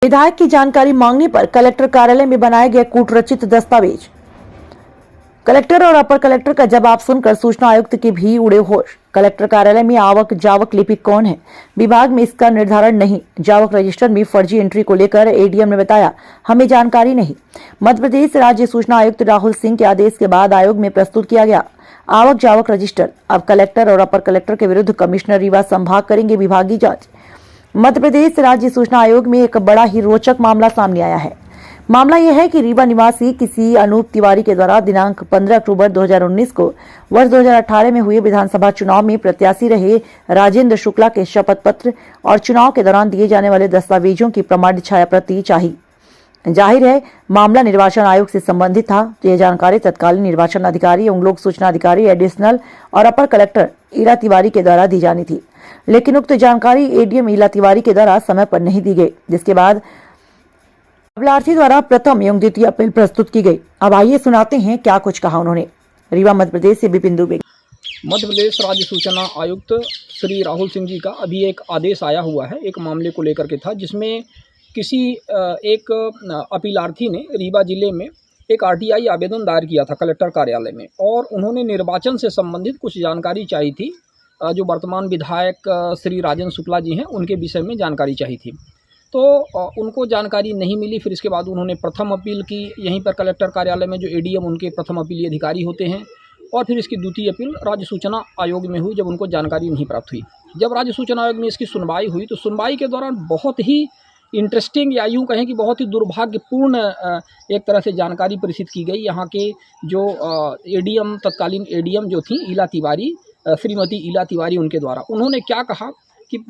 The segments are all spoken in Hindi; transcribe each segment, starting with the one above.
विधायक की जानकारी मांगने पर कलेक्टर कार्यालय में बनाया गया कूटरचित दस्तावेज। कलेक्टर और अपर कलेक्टर का जवाब सुनकर सूचना आयुक्त के भी उड़े होश। कलेक्टर कार्यालय में आवक जावक लिपिक कौन है, विभाग में इसका निर्धारण नहीं। जावक रजिस्टर में फर्जी एंट्री को लेकर एडीएम ने बताया, हमें जानकारी नहीं। मध्य प्रदेश राज्य सूचना आयुक्त राहुल सिंह के आदेश के बाद आयोग में प्रस्तुत किया गया आवक जावक रजिस्टर। अब कलेक्टर और अपर कलेक्टर के विरुद्ध कमिश्नर रीवा संभाग करेंगे विभागीय जांच। मध्य प्रदेश राज्य सूचना आयोग में एक बड़ा ही रोचक मामला सामने आया है। मामला यह है कि रीवा निवासी किसी अनूप तिवारी के द्वारा दिनांक 15 अक्टूबर 2019 को वर्ष 2018 में हुए विधानसभा चुनाव में प्रत्याशी रहे राजेंद्र शुक्ला के शपथ पत्र और चुनाव के दौरान दिए जाने वाले दस्तावेजों की प्रमाणित छाया प्रति चाहिए। जाहिर है मामला निर्वाचन आयोग से संबंधित था। यह जानकारी तत्कालीन निर्वाचन अधिकारी एवं लोक सूचना अधिकारी एडिशनल और अपर कलेक्टर ईला तिवारी के द्वारा दी जानी थी, लेकिन उक्त जानकारी एडीएम ईला तिवारी के द्वारा समय पर नहीं दी गई, जिसके बाद अभिलाषी द्वारा प्रथम एवं द्वितीय अपील प्रस्तुत की गई। अब आइए सुनाते हैं क्या कुछ कहा उन्होंने। रीवा मध्य प्रदेश से विपिन दुबे। मध्य प्रदेश राज्य सूचना आयुक्त श्री राहुल सिंह जी का अभी एक आदेश आया हुआ है, एक मामले को लेकर के था, जिसमें किसी एक अपीलार्थी ने रीवा जिले में एक आरटीआई आवेदन दायर किया था कलेक्टर कार्यालय में, और उन्होंने निर्वाचन से संबंधित कुछ जानकारी चाहिए थी। जो वर्तमान विधायक श्री राजेंद्र शुक्ला जी हैं, उनके विषय में जानकारी चाहिए थी, तो उनको जानकारी नहीं मिली। फिर इसके बाद उन्होंने प्रथम अपील की यहीं पर कलेक्टर कार्यालय में, जो एडीएम उनके प्रथम अपीली अधिकारी होते हैं, और फिर इसकी द्वितीय अपील राज्य सूचना आयोग में हुई, जब उनको जानकारी नहीं प्राप्त हुई। जब राज्य सूचना आयोग में इसकी सुनवाई हुई, तो सुनवाई के दौरान बहुत ही इंटरेस्टिंग या यूँ कहें कि बहुत ही दुर्भाग्यपूर्ण एक तरह से जानकारी प्रेषित की गई। यहाँ के जो एडीएम, तत्कालीन एडीएम जो थी ईला तिवारी, श्रीमती ईला तिवारी, उनके द्वारा उन्होंने क्या कहा कि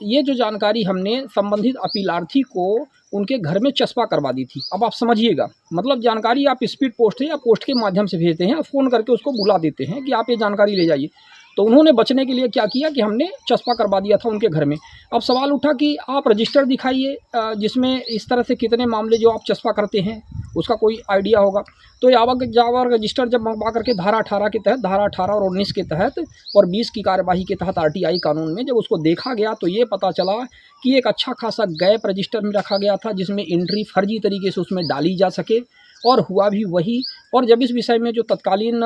ये जो जानकारी हमने संबंधित अपीलार्थी को उनके घर में चस्पा करवा दी थी। अब आप समझिएगा, मतलब जानकारी आप स्पीड पोस्ट है या पोस्ट के माध्यम से भेजते हैं, फ़ोन करके उसको बुला देते हैं कि आप ये जानकारी ले जाइए। तो उन्होंने बचने के लिए क्या किया कि हमने चस्पा करवा दिया था उनके घर में। अब सवाल उठा कि आप रजिस्टर दिखाइए जिसमें इस तरह से कितने मामले जो आप चस्पा करते हैं उसका कोई आइडिया होगा। तो आवक जावक रजिस्टर जब मंगवा करके धारा 18 के तहत, धारा 18 और 19 के तहत और 20 की कार्यवाही के तहत आरटीआई कानून में जब उसको देखा गया, तो ये पता चला कि एक अच्छा खासा गैप रजिस्टर में रखा गया था, जिसमें एंट्री फर्जी तरीके से उसमें डाली जा सके, और हुआ भी वही। और जब इस विषय में जो तत्कालीन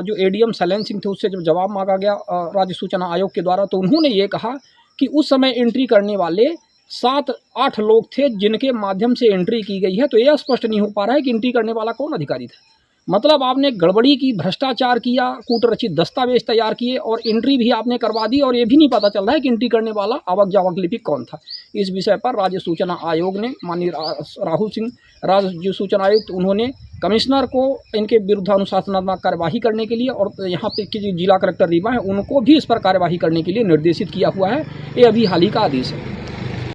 जो एडीएम शैलेंद्र सिंह थे, उससे जब जवाब मांगा गया राज्य सूचना आयोग के द्वारा, तो उन्होंने ये कहा कि उस समय एंट्री करने वाले 7-8 लोग थे जिनके माध्यम से एंट्री की गई है। तो यह स्पष्ट नहीं हो पा रहा है कि एंट्री करने वाला कौन अधिकारी था। मतलब आपने गड़बड़ी की, भ्रष्टाचार किया, कूटरचित दस्तावेज तैयार किए और एंट्री भी आपने करवा दी, और ये भी नहीं पता चल रहा है कि एंट्री करने वाला आवक जावक लिपिक कौन था। इस विषय पर राज्य सूचना आयोग ने, माननीय राहुल सिंह राज्य सूचना आयुक्त, उन्होंने कमिश्नर को इनके विरुद्ध अनुशासनात्मक कार्यवाही करने के लिए, और यहाँ पे के जिला कलेक्टर रीवा है, उनको भी इस पर कार्यवाही करने के लिए निर्देशित किया हुआ है। ये अभी हाल ही का आदेश है।